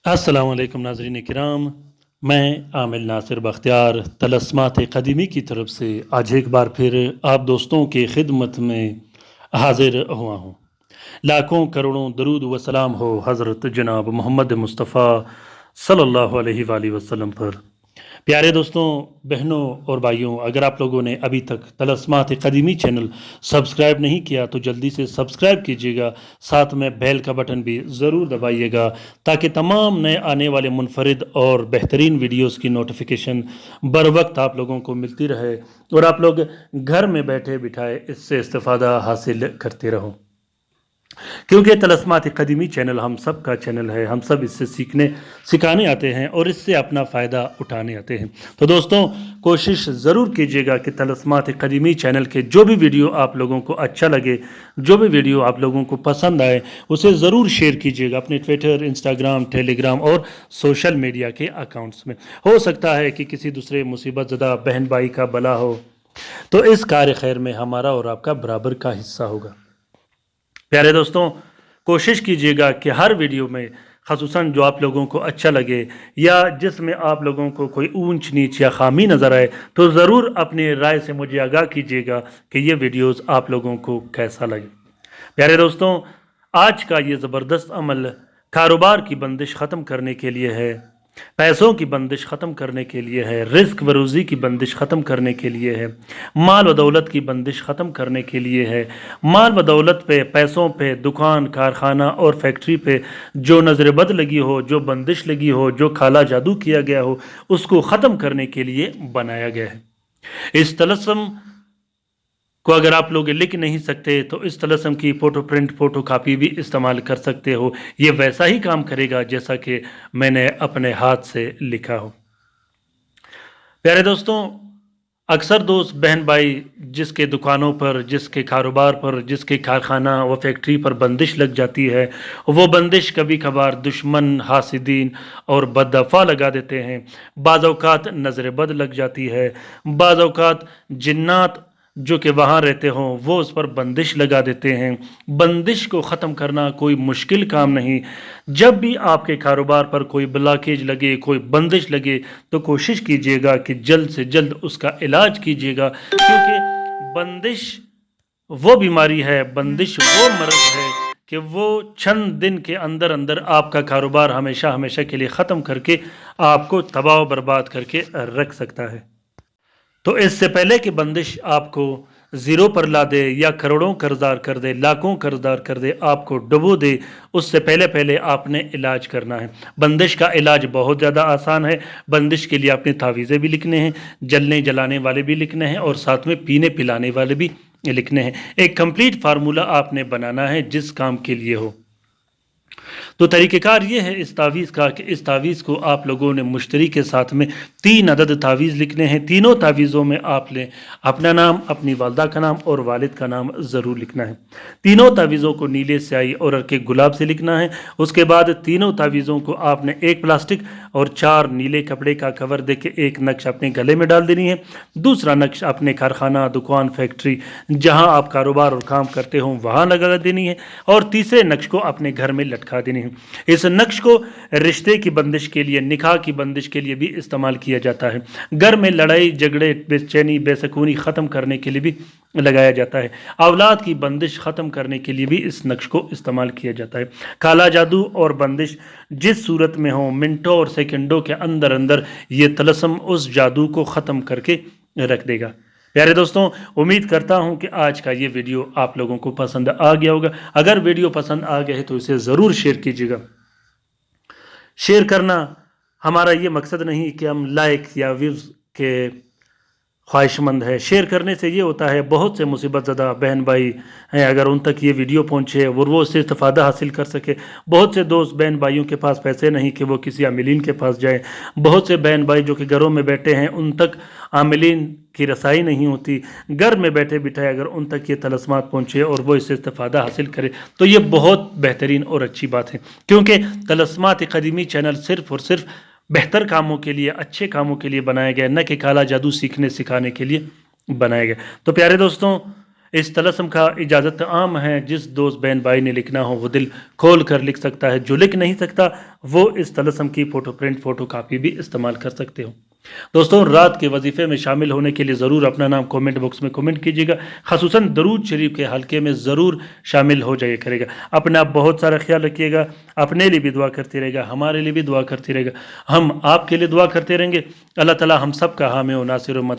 अस्सलाम वालेकुम नाज़रीन किराम। मैं आमिल नासिर बख्तियार तलस्मात क़दीमी की तरफ से आज एक बार फिर आप दोस्तों की खिदमत में हाजिर हुआ हूँ। लाखों करोड़ों दरूद व सलाम हो हज़रत जनाब मोहम्मद मुस्तफ़ा सल्लल्लाहु अलैहि वसल्लम पर। प्यारे दोस्तों, बहनों और भाइयों, अगर आप लोगों ने अभी तक तलस्मात क़दीमी चैनल सब्सक्राइब नहीं किया तो जल्दी से सब्सक्राइब कीजिएगा। साथ में बेल का बटन भी ज़रूर दबाइएगा ताकि तमाम नए आने वाले मुनफरिद और बेहतरीन वीडियोस की नोटिफिकेशन बर वक्त आप लोगों को मिलती रहे और आप लोग घर में बैठे बिठाए इससे इस्तेफ़ादा हासिल करते रहो। क्योंकि तलस्मात क़दीमी चैनल हम सब का चैनल है, हम सब इससे सीखने सिखाने आते हैं और इससे अपना फ़ायदा उठाने आते हैं। तो दोस्तों, कोशिश ज़रूर कीजिएगा कि तलस्मात क़दीमी चैनल के जो भी वीडियो आप लोगों को अच्छा लगे, जो भी वीडियो आप लोगों को पसंद आए, उसे ज़रूर शेयर कीजिएगा अपने ट्विटर, इंस्टाग्राम, टेलीग्राम और सोशल मीडिया के अकाउंट्स में। हो सकता है कि किसी दूसरे मुसीबत ज़दा बहन भाई का भला हो, तो इस कार्य खैर में हमारा और आपका बराबर का हिस्सा होगा। प्यारे दोस्तों, कोशिश कीजिएगा कि हर वीडियो में ख़ुसूसन जो आप लोगों को अच्छा लगे या जिसमें आप लोगों को कोई ऊंच नीच या खामी नज़र आए तो ज़रूर अपनी राय से मुझे आगाह कीजिएगा कि ये वीडियोस आप लोगों को कैसा लगे। प्यारे दोस्तों, आज का ये ज़बरदस्त अमल कारोबार की बंदिश ख़त्म करने के लिए है, पैसों की बंदिश ख़त्म करने के लिए है, रिस्क व रोज़ी की बंदिश ख़त्म करने के लिए है, माल व दौलत की बंदिश ख़त्म करने के लिए है। माल व दौलत पे, पैसों पे, दुकान, कारखाना और फैक्ट्री पे जो नज़र बद लगी हो, जो बंदिश लगी हो, जो काला जादू किया गया हो, उसको ख़त्म करने के लिए बनाया गया है। इस तलस्म को अगर आप लोग लिख नहीं सकते तो इस तलस्म की फ़ोटो प्रिंट, फ़ोटो कापी भी इस्तेमाल कर सकते हो। ये वैसा ही काम करेगा जैसा कि मैंने अपने हाथ से लिखा हो। प्यारे दोस्तों, अक्सर दोस्त बहन भाई जिसके दुकानों पर, जिसके कारोबार पर, जिसके कारखाना व फैक्ट्री पर बंदिश लग जाती है, वो बंदिश कभी कभार दुश्मन, हासिदीन और बददफ़ा लगा देते हैं। बाज़ औक़ात नज़र बद लग जाती है, बाज़ औक़ात जिन्नात जो कि वहाँ रहते हों वो उस पर बंदिश लगा देते हैं। बंदिश को ख़त्म करना कोई मुश्किल काम नहीं। जब भी आपके कारोबार पर कोई ब्लॉकेज लगे, कोई बंदिश लगे तो कोशिश कीजिएगा कि जल्द से जल्द उसका इलाज कीजिएगा, क्योंकि बंदिश वो बीमारी है, बंदिश वो मर्ज़ है कि वो चंद दिन के अंदर अंदर आपका कारोबार हमेशा हमेशा के लिए ख़त्म करके आपको तबाह बर्बाद करके रख सकता है। तो इससे पहले कि बंदिश आपको ज़ीरो पर ला दे या करोड़ों कर्जदार कर दे, लाखों कर्जदार कर दे, आपको डुबो दे, उससे पहले पहले आपने इलाज करना है। बंदिश का इलाज बहुत ज़्यादा आसान है। बंदिश के लिए आपने तावीज़ें भी लिखने हैं, जलने जलाने वाले भी लिखने हैं और साथ में पीने पिलाने वाले भी लिखने हैं। एक कंप्लीट फार्मूला आपने बनाना है जिस काम के लिए हो। तो तरीक़ेकार ये है इस तावीज़ का कि इस तावीज़ को आप लोगों ने मुश्तरी के साथ में 3 अदद तावीज़ लिखने हैं। तीनों तावीज़ों में आपने अपना नाम, अपनी वालदा का नाम और वालिद का नाम ज़रूर लिखना है। तीनों तावीज़ों को नीले स्याही और हल्के गुलाब से लिखना है। उसके बाद तीनों तावीज़ों को आपने एक प्लास्टिक और 4 नीले कपड़े का कवर दे के एक नक्श अपने गले में डाल देनी है, दूसरा नक्श अपने कारखाना, दुकान, फैक्ट्री जहाँ आप कारोबार और काम करते हो वहाँ लगा देनी है और तीसरे नक्श को अपने घर में लटका देनी है। इस नक्श को रिश्ते की बंदिश के लिए, निकाह की बंदिश के लिए भी इस्तेमाल किया जाता है। घर में लड़ाई झगड़े, बेचैनी, बेसकूनी ख़त्म करने के लिए भी लगाया जाता है। औलाद की बंदिश ख़त्म करने के लिए भी इस नक्श को इस्तेमाल किया जाता है। काला जादू और बंदिश जिस सूरत में हो, मिनटों और सेकंडों के अंदर अंदर ये तलस्म उस जादू को ख़त्म करके रख देगा। प्यारे दोस्तों, उम्मीद करता हूं कि आज का ये वीडियो आप लोगों को पसंद आ गया होगा। अगर वीडियो पसंद आ गया है तो इसे ज़रूर शेयर कीजिएगा। शेयर करना हमारा ये मकसद नहीं कि हम लाइक या व्यूज़ के ख्वाहिशमंद है। शेयर करने से ये होता है बहुत से मुसीबत ज़दा बहन भाई हैं, अगर उन तक ये वीडियो पहुँचे और वो उससे इस्तेफ़ादा हासिल कर सके। बहुत से दोस्त बहन भाइयों के पास पैसे नहीं कि वो किसी आमिलीन के पास जाए। बहुत से बहन भाई जो कि घरों में बैठे हैं उन तक आमिलीन की रसाई नहीं होती। घर में बैठे बिठाए अगर उन तक ये तलस्मात पहुँचे और वो इससे इस्तेफ़ादा हासिल करे तो ये बहुत बेहतरीन और अच्छी बात है, क्योंकि तलस्मात क़दीमी चैनल सिर्फ़ और सिर्फ बेहतर कामों के लिए, अच्छे कामों के लिए बनाया गया, न कि काला जादू सीखने सिखाने के लिए बनाया गया। तो प्यारे दोस्तों, اس طلسم کا اجازت عام ہے، جس دوست بہن بھائی نے لکھنا ہو وہ دل کھول کر لکھ سکتا ہے، جو لکھ نہیں سکتا وہ اس طلسم کی فوٹو کاپی بھی استعمال کر سکتے ہو۔ دوستوں، رات کے وظیفے میں شامل ہونے کے لیے ضرور اپنا نام کومنٹ باکس میں کومنٹ کیجیے گا، خصوصاً درود شریف کے حلقے میں ضرور شامل ہو جائے کرے گا۔ اپنا بہت سارا خیال رکھیے گا، اپنے لیے بھی دعا کرتے رہے گا، ہمارے لیے بھی دعا کرتے رہے گا، ہم آپ کے لیے دعا کرتے رہیں گے۔ اللہ تعالی ہم سب کا حامی و ناصر و مدد